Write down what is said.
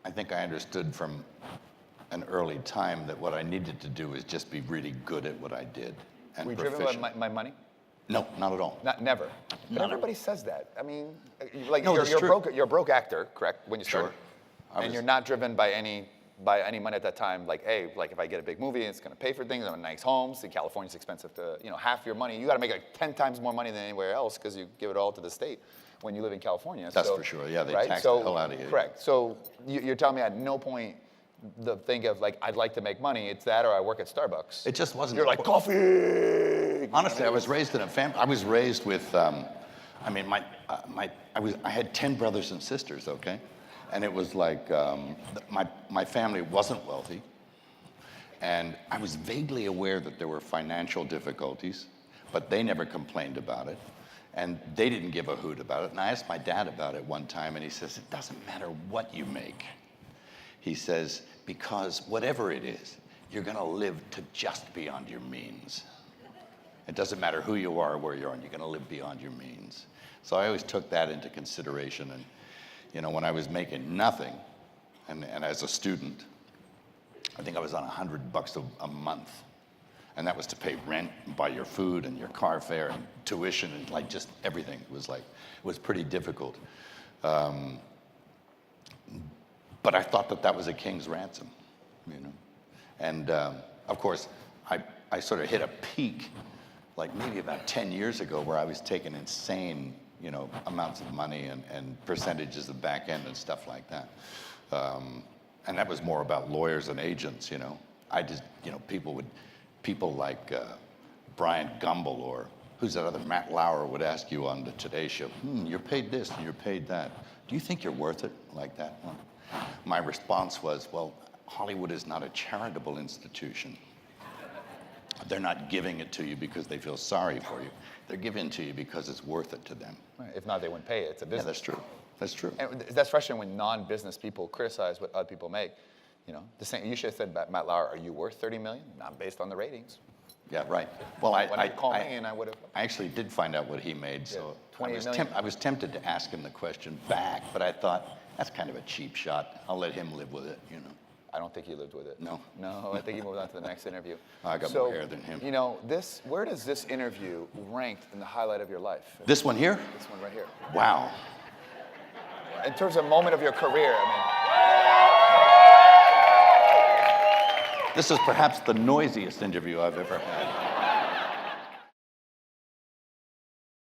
I think I understood from an early time that what I needed to do is just be really good at what I did and Were you proficient. driven by my money? No, not at all. Never. But Not everybody says that. I mean, like No, you're, that's you're true. broke. You're a broke actor, correct? When you Sure. started, I and was- you're not driven by any money at that time. Like, hey, like if I get a big movie, it's going to pay for things. I'm in nice homes. In California's expensive to, half your money. You got to make like 10 times more money than anywhere else because you give it all to the state when you live in California. That's So, for sure. Yeah, they right? tax So, the hell out of you. Correct. So you're telling me at no point the thing of like I'd like to make money. It's that or I work at Starbucks. It just wasn't. You're like coffee. Honestly, I was raised in a family. I was raised with. I mean, I had 10 brothers and sisters. Okay, and it was like my family wasn't wealthy, and I was vaguely aware that there were financial difficulties, but they never complained about it, and they didn't give a hoot about it. And I asked my dad about it one time, and he says, "It doesn't matter what you make." He says, because whatever it is, you're going to live to just beyond your means. It doesn't matter who you are or where you are, and you're going to live beyond your means. So I always took that into consideration. And, when I was making nothing, and as a student, I think I was on $100 a month. And that was to pay rent, and buy your food, and your car fare, and tuition, and like just everything. It was pretty difficult. But I thought that was a king's ransom, And of course, I sort of hit a peak, like maybe about 10 years ago, where I was taking insane, amounts of money and percentages of back end and stuff like that. And that was more about lawyers and agents, I just, people like Brian Gumbel or who's that other, Matt Lauer would ask you on the Today Show, you're paid this and you're paid that. Do you think you're worth it like that? Well, my response was, well, Hollywood is not a charitable institution. They're not giving it to you because they feel sorry for you. They're giving it to you because it's worth it to them. Right. If not, they wouldn't pay it. It's a business. Yeah, that's true. That's true. And that's frustrating when non-business people criticize what other people make. The same. You should have said, Matt Lauer, are you worth $30 million? Not based on the ratings. Yeah, right. Well, When you called me, and I would have. I actually did find out what he made, so $28 I was tempted to ask him the question back, but I thought that's kind of a cheap shot. I'll let him live with it, I don't think he lived with it. No. No, I think he moved on to the next interview. I got more hair than him. Where does this interview rank in the highlight of your life? This one here? This one right here. Wow. In terms of moment of your career, This is perhaps the noisiest interview I've ever had.